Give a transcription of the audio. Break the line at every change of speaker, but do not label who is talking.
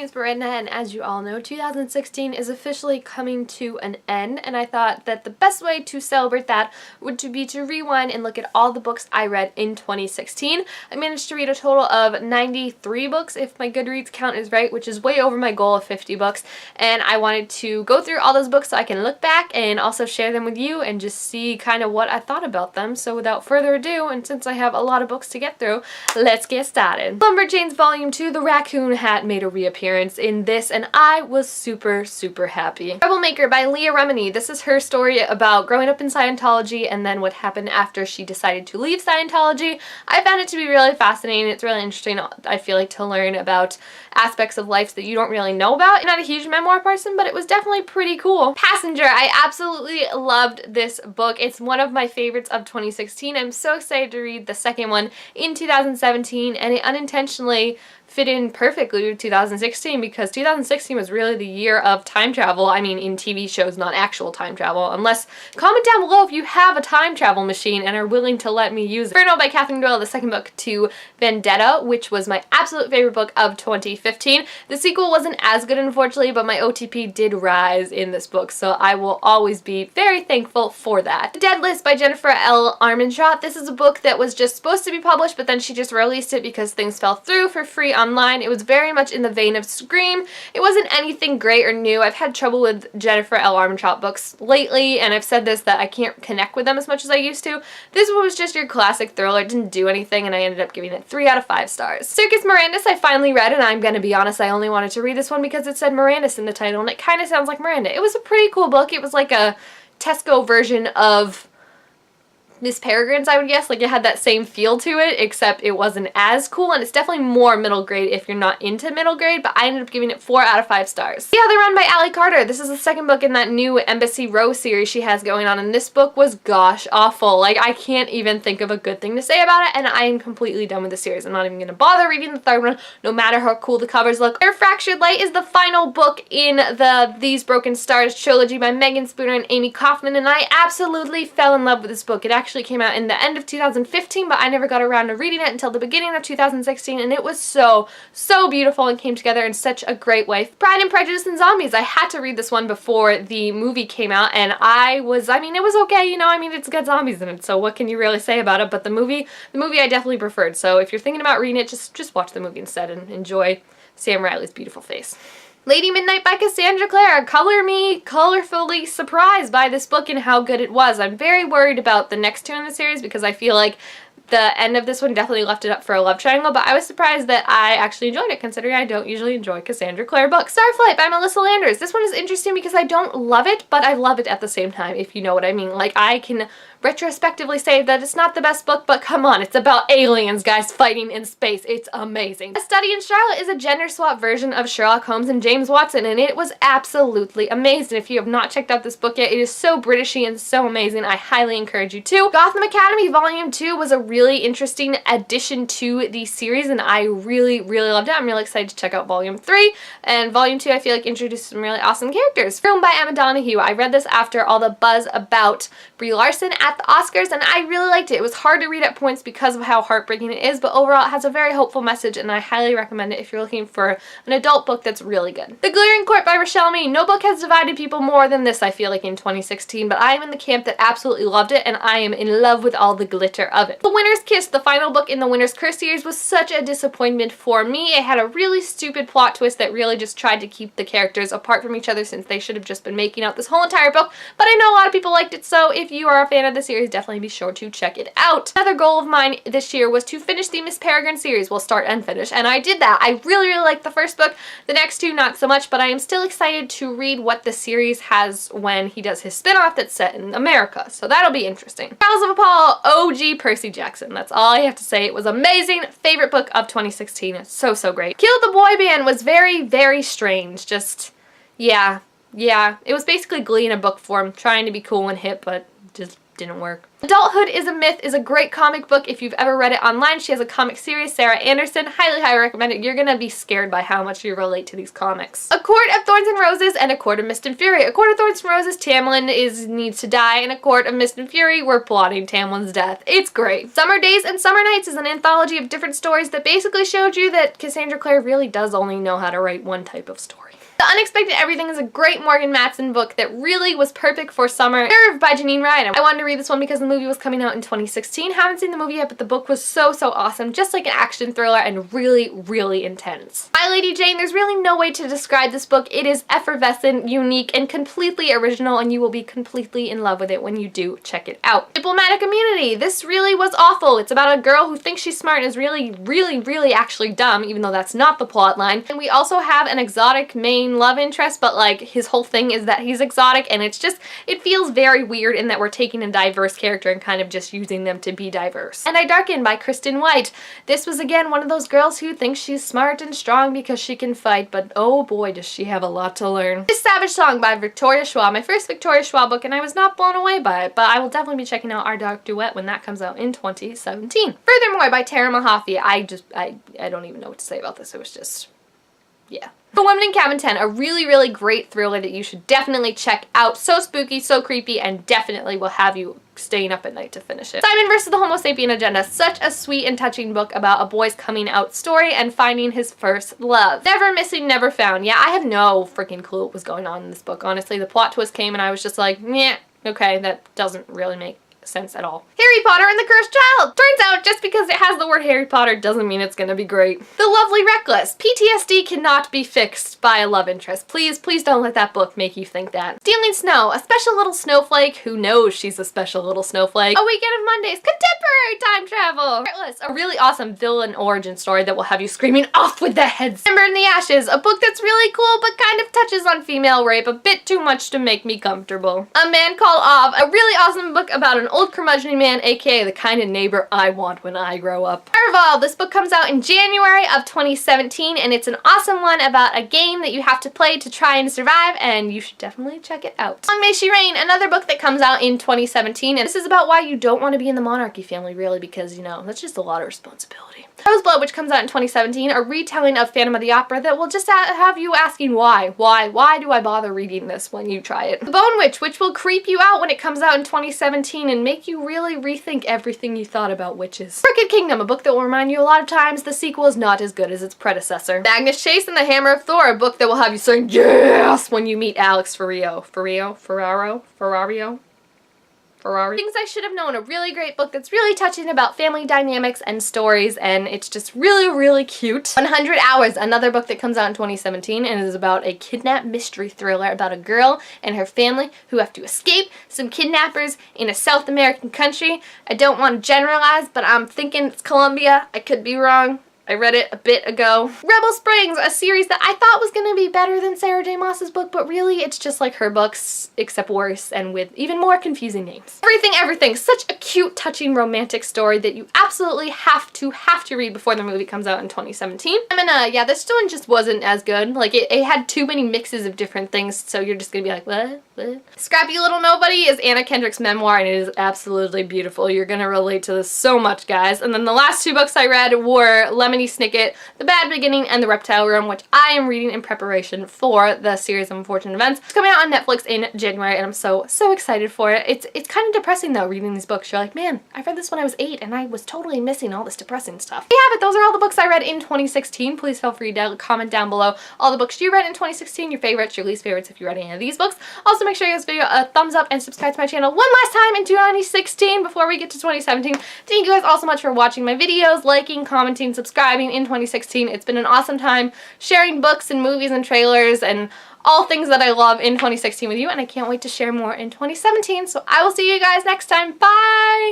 name's Miranda, and as you all know, 2016 is officially coming to an end, and I thought that the best way to celebrate that would be to rewind and look at all the books I read in 2016. I managed to read a total of 93 books, if my Goodreads count is right, which is way over my goal of 50 books, and I wanted to go through all those books so I can look back and also share them with you and just see kind of what I thought about them. So without further ado, and since I have a lot of books to get through, let's get started. Lumberjanes Volume 2, The Raccoon Hat, made a reappearance in this, and I was super happy. Troublemaker by Leah Remini. This is her story about growing up in Scientology and then what happened after she decided to leave Scientology. I found it to be really fascinating. It's really interesting, I feel like, to learn about aspects of life that you don't really know about. I'm not a huge memoir person, but it was definitely pretty cool. Passenger. I absolutely loved this book. It's one of my favorites of 2016. I'm so excited to read the second one in 2017, and it unintentionally fit in perfectly with 2016 because 2016 was really the year of time travel. I mean, in TV shows, not actual time travel. Unless, comment down below if you have a time travel machine and are willing to let me use it. Inferno by Catherine Doyle, the second book to Vendetta, which was my absolute favorite book of 2015. The sequel wasn't as good, unfortunately, but my OTP did rise in this book, so I will always be very thankful for that. The Dead List by Jennifer L. Armentrout. This is a book that was just supposed to be published, but then she just released it because things fell through for free online. It was very much in the vein of Scream. It wasn't anything great or new. I've had trouble with Jennifer L. Armentrout books lately, and I've said this, that I can't connect with them as much as I used to. This one was just your classic thriller. It didn't do anything, and I ended up giving it 3 out of 5 stars. Circus Mirandus I finally read, and I'm gonna be honest, I only wanted to read this one because it said Mirandus in the title, and it kind of sounds like Miranda. It was a pretty cool book. It was like a Tesco version of Miss Peregrine's, I would guess. Like, it had that same feel to it, except it wasn't as cool, and it's definitely more middle grade if you're not into middle grade, but I ended up giving it 4 out of 5 stars. The Other Run by Ally Carter. This is the second book in that new Embassy Row series she has going on, and this book was gosh awful. Like, I can't even think of a good thing to say about it, and I am completely done with the series. I'm not even gonna bother reading the third one, no matter how cool the covers look. Air Fractured Light is the final book in the These Broken Stars trilogy by Megan Spooner and Amy Kaufman, and I absolutely fell in love with this book. It actually came out in the end of 2015, but I never got around to reading it until the beginning of 2016, and it was so beautiful and came together in such a great way. Pride and Prejudice and Zombies. I had to read this one before the movie came out, and I mean, it was okay, you know, I mean, it's got zombies in it, so what can you really say about it? But the movie I definitely preferred, so if you're thinking about reading it, just watch the movie instead and enjoy Sam Riley's beautiful face. Lady Midnight by Cassandra Clare. Colorfully surprised by this book and how good it was. I'm very worried about the next two in the series because I feel like the end of this one definitely left it up for a love triangle, but I was surprised that I actually enjoyed it, considering I don't usually enjoy Cassandra Clare books. Starflight by Melissa Landers. This one is interesting because I don't love it, but I love it at the same time, if you know what I mean. Like, I can retrospectively say that it's not the best book, but come on, it's about aliens, guys, fighting in space. It's amazing. A Study in Charlotte is a gender swap version of Sherlock Holmes and James Watson, and it was absolutely amazing. If you have not checked out this book yet, it is so Britishy and so amazing. I highly encourage you to. Gotham Academy Volume 2 was a really interesting addition to the series, and I really loved it. I'm really excited to check out Volume 3, and Volume 2 I feel like introduced some really awesome characters. Room by Emma Donoghue. I read this after all the buzz about Brie Larson at the Oscars, and I really liked it. It was hard to read at points because of how heartbreaking it is, but overall it has a very hopeful message, and I highly recommend it if you're looking for an adult book that's really good. The Glittering Court by Rochelle Mee. No book has divided people more than this, I feel like, in 2016, but I am in the camp that absolutely loved it, and I am in love with all the glitter of it. The Winter's Kiss, the final book in the Winter's Curse series, was such a disappointment for me. It had a really stupid plot twist that really just tried to keep the characters apart from each other, since they should have just been making out this whole entire book, but I know a lot of people liked it, so if you are a fan of the series, definitely be sure to check it out. Another goal of mine this year was to finish the Miss Peregrine series. Well, start and finish, and I did that. I really liked the first book. The next two, not so much, but I am still excited to read what the series has when he does his spin-off that's set in America, so that'll be interesting. Trials of Apollo, OG Percy Jackson. That's all I have to say. It was amazing. Favorite book of 2016. It's so great. Kill the Boy Band was very strange. Just, yeah. It was basically Glee in a book form, trying to be cool and hip, but just didn't work. Adulthood is a Myth is a great comic book if you've ever read it online. She has a comic series, Sarah Anderson. Highly recommend it. You're gonna be scared by how much you relate to these comics. A Court of Thorns and Roses and A Court of Mist and Fury. A Court of Thorns and Roses, Tamlin needs to die, and A Court of Mist and Fury, we're plotting Tamlin's death. It's great. Summer Days and Summer Nights is an anthology of different stories that basically showed you that Cassandra Clare really does only know how to write one type of story. The Unexpected Everything is a great Morgan Matson book that really was perfect for summer. Nerve by Janine Ryan. I wanted to read this one because the movie was coming out in 2016. Haven't seen the movie yet, but the book was so awesome. Just like an action thriller and really intense. My Lady Jane, there's really no way to describe this book. It is effervescent, unique, and completely original, and you will be completely in love with it when you do check it out. Diplomatic Immunity. This really was awful. It's about a girl who thinks she's smart and is really actually dumb, even though that's not the plot line. And we also have an exotic main love interest, but like his whole thing is that he's exotic, and it's just, it feels very weird in that we're taking a diverse character and kind of just using them to be diverse. And I Darken by Kristen White. This was again one of those girls who thinks she's smart and strong because she can fight, but oh boy does she have a lot to learn. This Savage Song by Victoria Schwab. My first Victoria Schwab book, and I was not blown away by it, but I will definitely be checking out Our Dark Duet when that comes out in 2017. Furthermore by Tara Mahaffey. I don't even know what to say about this. It was just, yeah. The Woman in Cabin 10, a really great thriller that you should definitely check out. So spooky, so creepy, and definitely will have you staying up at night to finish it. Simon vs. the Homo Sapien Agenda, such a sweet and touching book about a boy's coming out story and finding his first love. Never Missing, Never Found. Yeah, I have no freaking clue what was going on in this book, honestly. The plot twist came and I was just like, meh, okay, that doesn't really make sense at all. Harry Potter and the Cursed Child. Turns out just because it has the word Harry Potter doesn't mean it's gonna be great. The Lovely Reckless. PTSD cannot be fixed by a love interest. Please don't let that book make you think that. Stealing Snow. A special little snowflake who knows she's a special little snowflake. A Weekend of Mondays. Contemporary time travel. Heartless. A really awesome villain origin story that will have you screaming off with the heads. Ember in the Ashes. A book that's really cool but kind of touches on female rape a bit too much to make me comfortable. A Man Called Ov. A really awesome book about an old curmudgeon man, aka the kind of neighbor I want when I grow up. Fireval. This book comes out in January of 2017, and it's an awesome one about a game that you have to play to try and survive, and you should definitely check it out. Long May She Reign, another book that comes out in 2017, and this is about why you don't want to be in the monarchy family, really, because, you know, that's just a lot of responsibility. Roseblood, which comes out in 2017, a retelling of Phantom of the Opera that will just have you asking why. Why do I bother reading this when you try it? The Bone Witch, which will creep you out when it comes out in 2017 and make you really rethink everything you thought about witches. Crooked Kingdom, a book that will remind you a lot of times the sequel is not as good as its predecessor. Magnus Chase and the Hammer of Thor, a book that will have you saying yes when you meet Alex Ferrario. Things I Should Have Known, a really great book that's really touching about family dynamics and stories, and it's just really cute. 100 Hours, another book that comes out in 2017, and it is about a kidnap mystery thriller about a girl and her family who have to escape some kidnappers in a South American country. I don't want to generalize, but I'm thinking it's Colombia. I could be wrong. I read it a bit ago. Rebel Springs, a series that I thought was going to be better than Sarah J. Maas's book, but really it's just like her books, except worse and with even more confusing names. Everything, such a cute, touching, romantic story that you absolutely have to read before the movie comes out in 2017. Yeah, this one just wasn't as good. Like, it had too many mixes of different things, so you're just gonna be like, what? Scrappy Little Nobody is Anna Kendrick's memoir, and it is absolutely beautiful. You're gonna relate to this so much, guys. And then the last two books I read were Lemony Snicket, The Bad Beginning, and The Reptile Room, which I am reading in preparation for the series of Unfortunate Events. It's coming out on Netflix in January, and I'm so excited for it. It's kind of depressing though, reading these books. You're like, man, I read this when I was 8, and I was totally missing all this depressing stuff. There you have it. Those are all the books I read in 2016. Please feel free to comment down below all the books you read in 2016, your favorites, your least favorites if you read any of these books. Also, make sure you give this video a thumbs up and subscribe to my channel one last time in 2016 before we get to 2017. Thank you guys all so much for watching my videos, liking, commenting, subscribing in 2016. It's been an awesome time sharing books and movies and trailers and all things that I love in 2016 with you, and I can't wait to share more in 2017. So I will see you guys next time. Bye!